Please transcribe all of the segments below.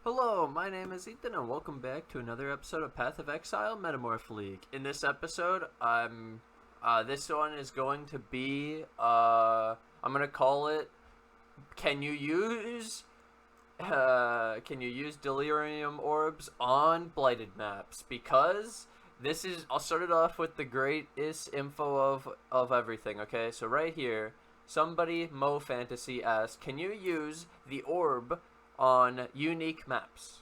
Hello, my name is Ethan, and welcome back to another episode of Path of Exile, Metamorph League. In this episode, this one is going to be, I'm gonna call it, can you use Delirium Orbs on Blighted maps? Because I'll start it off with the greatest info of everything, okay? So right here, somebody, Mo Fantasy, asked, can you use the orb on unique maps?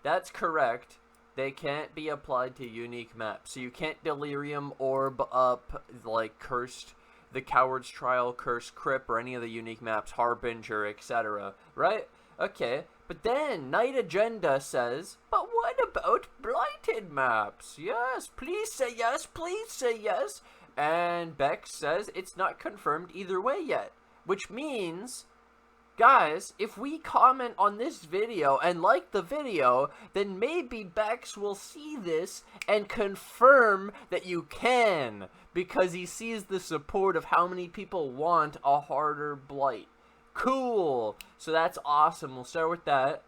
That's correct. They can't be applied to unique maps. So you can't Delirium Orb up like the Coward's Trial, Cursed Crypt, or any of the unique maps, Harbinger, etc. Right? Okay. But then Night Agenda says, but what about Blighted maps? Yes, please say yes, please say yes. And Bex says it's not confirmed either way yet. Which means, guys, if we comment on this video and like the video, then maybe Bex will see this and confirm that you can, because he sees the support of how many people want a harder Blight. Cool. So that's awesome. We'll start with that.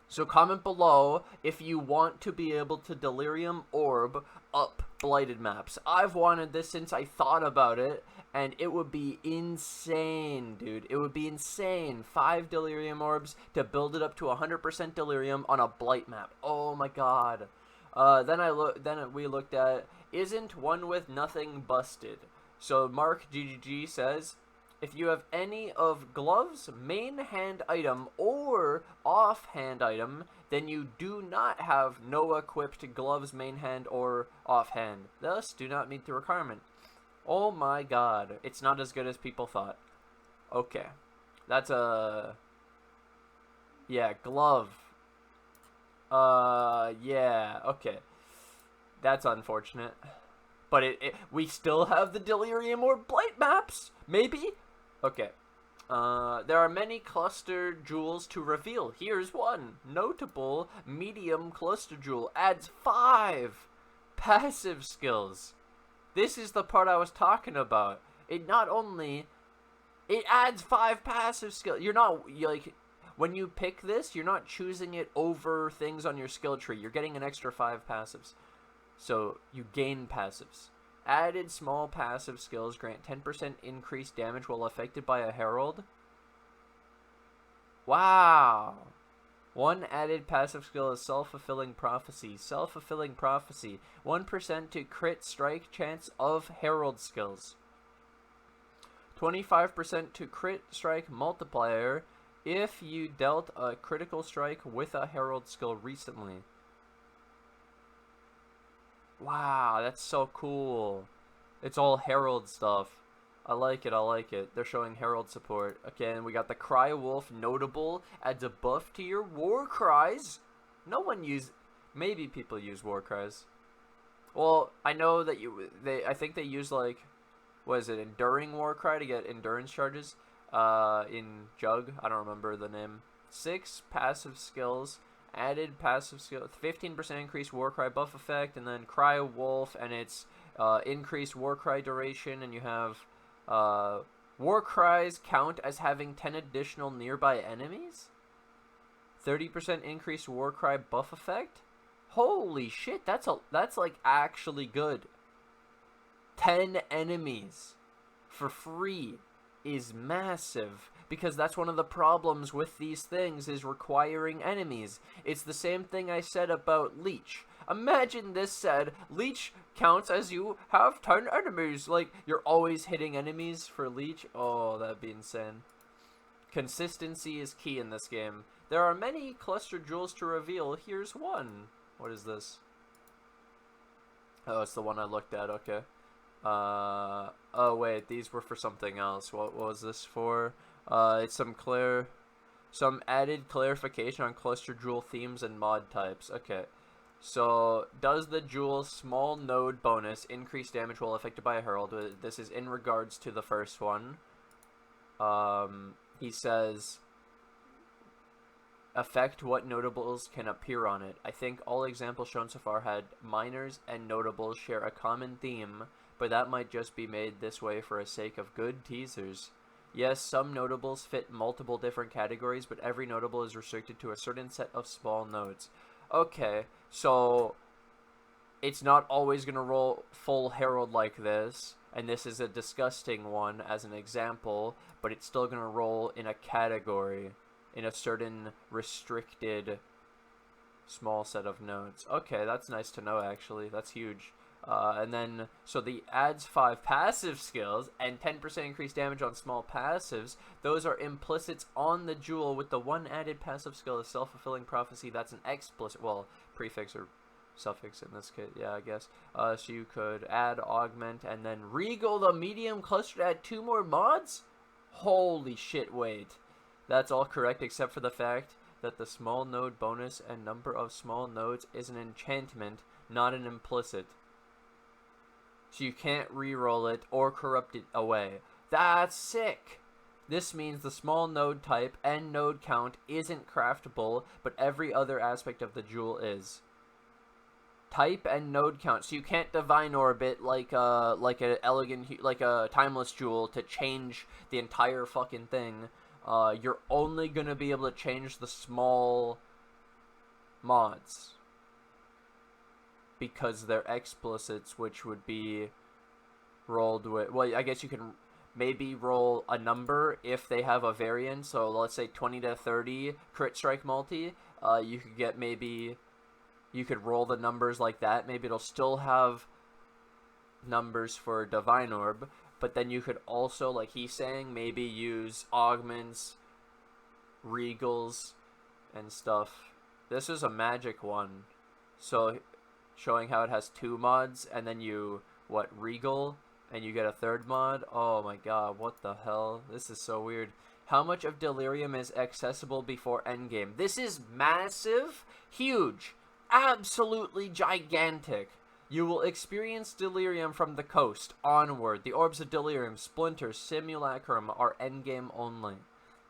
So comment below if you want to be able to Delirium Orb up Blighted maps. I've wanted this since I thought about it, and it would be insane, dude. It would be insane. 5 Delirium Orbs to build it up to 100% Delirium on a Blight map. Oh my god. Then we looked at, isn't one with nothing busted? So Mark GGG says, if you have any of Glove's main hand item or off-hand item, then you do not have no equipped Glove's main hand or off-hand. Thus, do not meet the requirement. Oh my god. It's not as good as people thought. Okay. That's a... yeah, Glove. Yeah, okay. That's unfortunate. But we still have the Delirium or Blight maps? Maybe? Okay. There are many cluster jewels to reveal. Here's one. Notable medium cluster jewel adds 5 passive skills. This is the part I was talking about. It adds 5 passive skills. When you pick this, you're not choosing it over things on your skill tree. You're getting an extra 5 passives. So you gain passives. Added small passive skills grant 10% increased damage while affected by a herald. Wow. One added passive skill is Self-Fulfilling Prophecy. Self-Fulfilling Prophecy. 1% to crit strike chance of herald skills. 25% to crit strike multiplier if you dealt a critical strike with a herald skill recently. Wow, that's so cool. It's all herald stuff. I like it, I like it. They're showing herald support. Again, we got the Cry Wolf Notable. Adds a buff to your war cries. Maybe people use war cries. Well, I know that I think they use, like, what is it, Enduring war cry to get endurance charges in Jug. I don't remember the name. 6 passive skills. Added passive skill, 15% increased Warcry buff effect, and then Cry Wolf, and it's increased Warcry duration, and you have Warcries count as having 10 additional nearby enemies? 30% increased Warcry buff effect? Holy shit, that's like actually good. 10 enemies for free is massive, because that's one of the problems with these things, is requiring enemies. It's the same thing I said about Leech. Imagine this said, Leech counts as you have 10 enemies. Like, you're always hitting enemies for Leech. Oh, that'd be insane. Consistency is key in this game. There are many cluster jewels to reveal. Here's one. What is this? Oh, it's the one I looked at. Okay. Oh wait, these were for something else. What was this for? It's some added clarification on cluster jewel themes and mod types. Okay. So, does the jewel small node bonus increase damage while affected by a herald? This is in regards to the first one. He says, affect what notables can appear on it. I think all examples shown so far had minors and notables share a common theme, but that might just be made this way for the sake of good teasers. Yes, some notables fit multiple different categories, but every notable is restricted to a certain set of small nodes. Okay, so it's not always going to roll full Herald like this, and this is a disgusting one as an example, but it's still going to roll in a category, in a certain restricted small set of nodes. Okay, that's nice to know, actually. That's huge. And then, so the adds 5 passive skills and 10% increased damage on small passives. Those are implicits on the jewel with the one added passive skill is self-fulfilling prophecy. That's an explicit, well, prefix or suffix in this case, yeah, I guess. So you could add, augment, and then regal the medium cluster to add 2 more mods? Holy shit, wait. That's all correct except for the fact that the small node bonus and number of small nodes is an enchantment, not an implicit. So you can't reroll it or corrupt it away. That's sick! This means the small node type and node count isn't craftable, but every other aspect of the jewel is. Type and node count, so you can't divine orbit like a timeless jewel to change the entire fucking thing. You're only gonna be able to change the small mods because they're explicits, which would be rolled with, well, I guess you can maybe roll a number if they have a variant, so let's say 20 to 30 crit strike multi, you could get maybe, you could roll the numbers like that, maybe it'll still have numbers for Divine Orb, but then you could also, like he's saying, maybe use augments, regals, and stuff. This is a magic one, so showing how it has 2 mods, and then you, regal, and you get a 3rd mod. Oh my god, what the hell? This is so weird. How much of Delirium is accessible before endgame? This is massive, huge, absolutely gigantic. You will experience Delirium from the coast onward. The Orbs of Delirium, Splinters, Simulacrum are endgame only.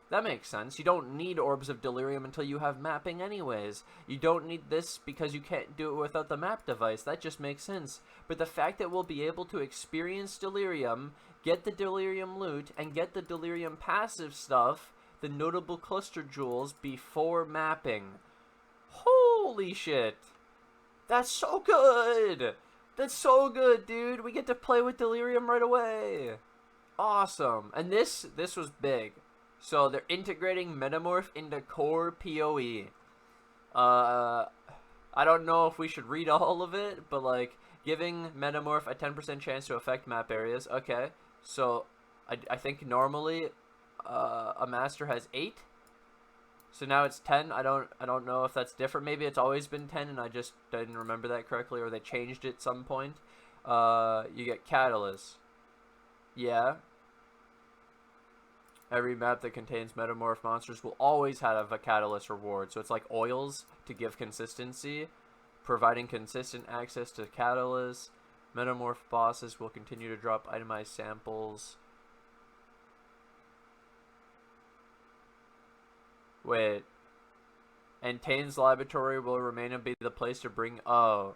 That makes sense. You don't need Orbs of Delirium until you have mapping anyways. You don't need this because you can't do it without the map device. That just makes sense. But the fact that we'll be able to experience Delirium, get the Delirium loot, and get the Delirium passive stuff, the notable cluster jewels, before mapping. Holy shit. That's so good! That's so good, dude! We get to play with Delirium right away! Awesome! And this was big. So they're integrating Metamorph into core PoE. I don't know if we should read all of it, but like, giving Metamorph a 10% chance to affect map areas. Okay, so I think normally a master has 8. So now it's 10. I don't know if that's different. Maybe it's always been 10 and I just didn't remember that correctly, or they changed it at some point. You get Catalyst. Yeah. Every map that contains Metamorph monsters will always have a Catalyst reward. So it's like oils to give consistency, providing consistent access to Catalyst. Metamorph bosses will continue to drop itemized samples. Wait. And Tane's laboratory will remain and be the place to bring... Oh,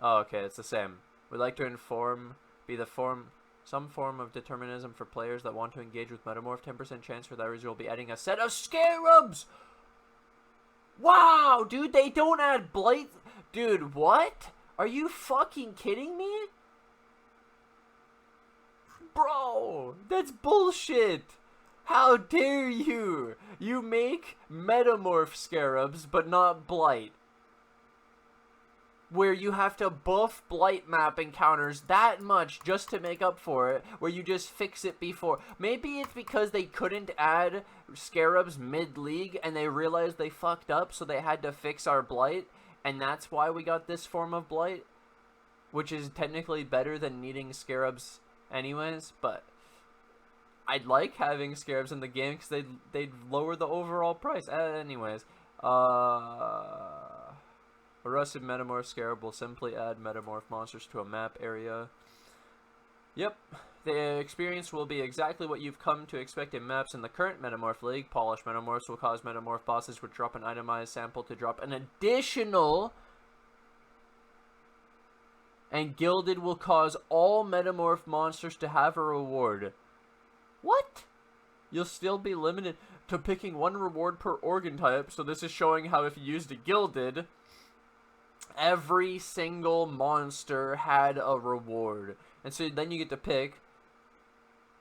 okay, it's the same. We'd like to some form of determinism for players that want to engage with Metamorph. 10% chance for that reason we'll be adding a set of Scarabs! Wow, dude, they don't add Blight... Dude, what? Are you fucking kidding me? Bro, that's bullshit! How dare you! You make Metamorph Scarabs, but not Blight. Where you have to buff Blight map encounters that much just to make up for it, where you just fix it before. Maybe it's because they couldn't add Scarabs mid-league, and they realized they fucked up, so they had to fix our Blight, and that's why we got this form of Blight, which is technically better than needing Scarabs anyways, but... I'd like having Scarabs in the game because they'd lower the overall price. Anyways, a rusted Metamorph Scarab will simply add Metamorph monsters to a map area. Yep, the experience will be exactly what you've come to expect in maps in the current Metamorph League. Polished Metamorphs will cause Metamorph bosses which drop an itemized sample to drop an additional... And Gilded will cause all Metamorph monsters to have a reward. What? you'll still be limited to picking one reward per organ type. So this is showing how if you used a gilded, every single monster had a reward. And so then you get to pick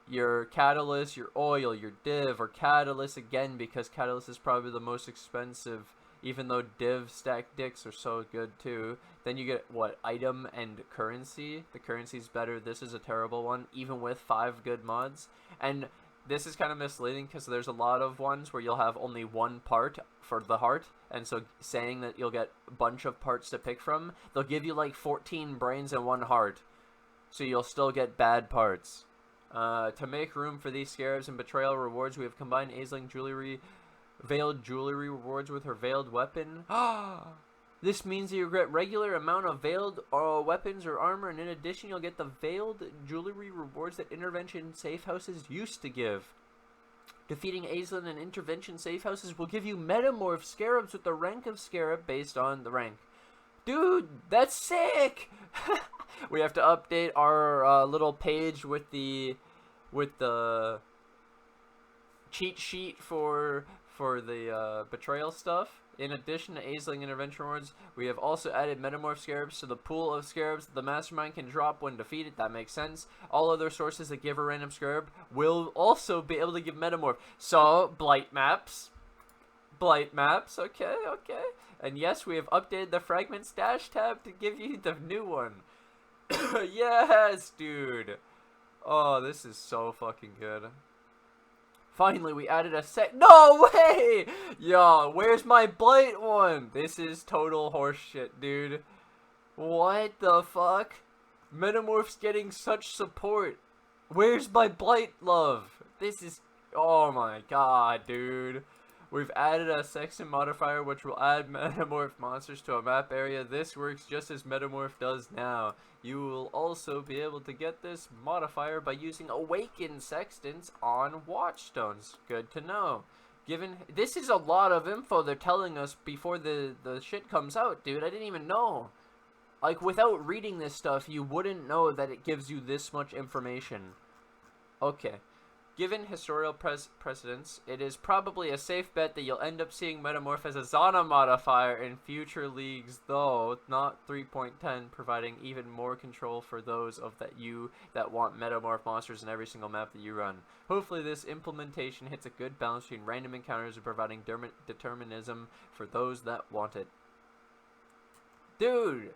your catalyst, your oil, your div, or catalyst again, because catalyst is probably the most expensive, even though div stack dicks are so good too. Then you get what, item and currency. The currency's better. This is a terrible one, even with 5 good mods. And this is kind of misleading because there's a lot of ones where you'll have only one part for the heart, and so saying that you'll get a bunch of parts to pick from, they'll give you like 14 brains and 1 heart, so you'll still get bad parts. To make room for these scarabs and betrayal rewards, we have combined Aisling jewelry, veiled jewelry rewards with her veiled weapon. This means that you get regular amount of veiled weapons or armor, and in addition, you'll get the veiled jewelry rewards that intervention safe houses used to give. Defeating Aisling and intervention safe houses will give you metamorph scarabs with the rank of scarab based on the rank. Dude, that's sick! We have to update our little page with the cheat sheet for the betrayal stuff. In addition to Aisling intervention rewards, we have also added metamorph scarabs to the pool of scarabs that the mastermind can drop when defeated. That makes sense. All other sources that give a random scarab will also be able to give metamorph. So, Blight maps, okay. And yes, we have updated the fragment stash tab to give you the new one. Yes, dude. Oh, this is so fucking good. Finally, we added a No way! Yo, where's my Blight one? This is total horseshit, dude. What the fuck? Metamorph's getting such support. Where's my Blight love? This is... Oh my god, dude. We've added a sextant modifier which will add metamorph monsters to a map area. This works just as Metamorph does now. You will also be able to get this modifier by using awakened sextants on watchstones. Good to know. Given this is a lot of info they're telling us before the shit comes out, dude. I didn't even know. Like, without reading this stuff, you wouldn't know that it gives you this much information. Okay. Given historical precedence, it is probably a safe bet that you'll end up seeing Metamorph as a Zana modifier in future leagues, though not 3.10, providing even more control for those of you that want Metamorph monsters in every single map that you run. Hopefully this implementation hits a good balance between random encounters and providing determinism for those that want it. Dude!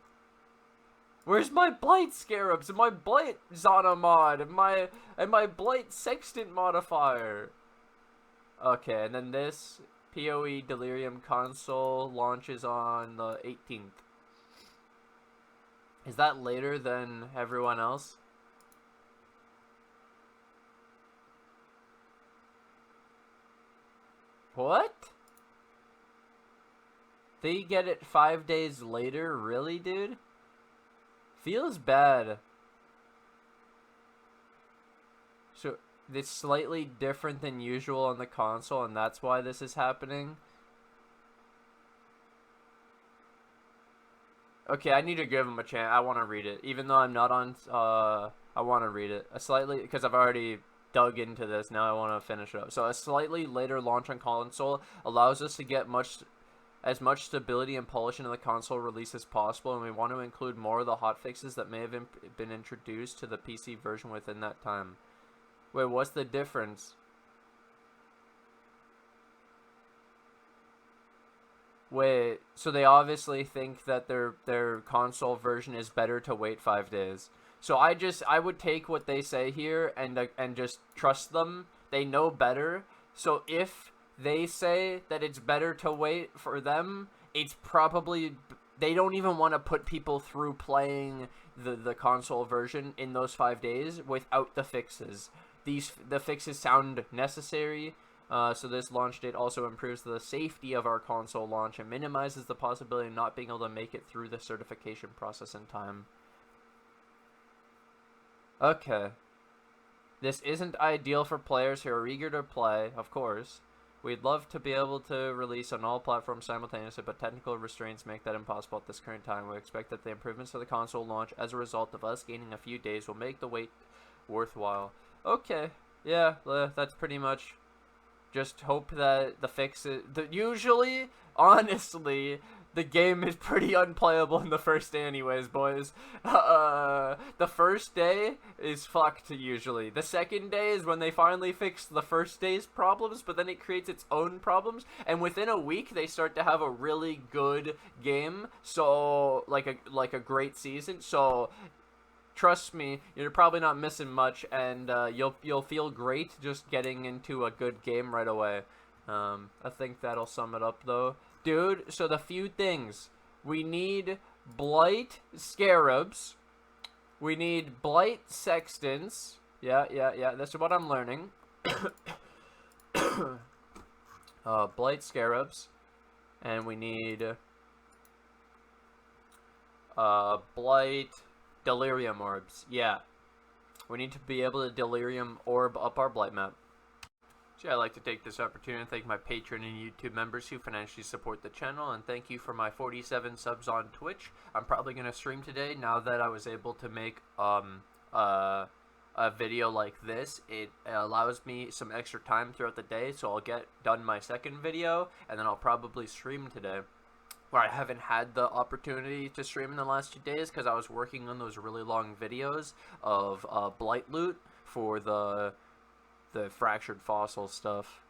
Where's my Blight scarabs and my Blight Zana mod and my Blight sextant modifier? Okay, and then this PoE Delirium console launches on the 18th. Is that later than everyone else? What? They get it 5 days later? Really, dude? Feels bad. So, it's slightly different than usual on the console, and that's why this is happening. Okay, I need to give him a chance. I want to read it. Even though I'm not on, I want to read it. Because I've already dug into this, now I want to finish it up. So, a slightly later launch on console allows us to get as much stability and polish into the console release as possible, and we want to include more of the hotfixes that may have been introduced to the PC version within that time. Wait, what's the difference? Wait, so they obviously think that their console version is better to wait 5 days. So I would take what they say here and just trust them. They know better. So if they say that it's better to wait for them, it's probably... They don't even want to put people through playing the console version in those 5 days without the fixes. The fixes sound necessary, so this launch date also improves the safety of our console launch and minimizes the possibility of not being able to make it through the certification process in time. Okay. This isn't ideal for players who are eager to play, of course. We'd love to be able to release on all platforms simultaneously, but technical restraints make that impossible at this current time. We expect that the improvements to the console launch as a result of us gaining a few days will make the wait worthwhile. Okay. yeah, that's pretty much. Just hope that the fix is. Usually, honestly, the game is pretty unplayable in the first day, anyways, boys. The first day is fucked usually. The second day is when they finally fix the first day's problems, but then it creates its own problems, and within a week they start to have a really good game. So like a great season. So trust me, you're probably not missing much, and you'll feel great just getting into a good game right away. I think that'll sum it up, though, dude. So the few things we need: Blight Scarabs, we need Blight Sextants. Yeah, yeah, yeah. That's what I'm learning. Blight Scarabs, and we need Blight Delirium Orbs. Yeah. We need to be able to Delirium Orb up our Blight map. So yeah, I'd like to take this opportunity to thank my Patreon and YouTube members who financially support the channel, and thank you for my 47 subs on Twitch. I'm probably going to stream today now that I was able to make a video like this. It allows me some extra time throughout the day, so I'll get done my second video, and then I'll probably stream today. Where I haven't had the opportunity to stream in the last 2 days because I was working on those really long videos of Blight loot for the fractured fossil stuff.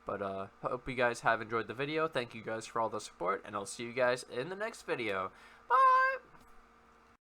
But hope you guys have enjoyed the video. Thank you guys for all the support, and I'll see you guys in the next video. Bye!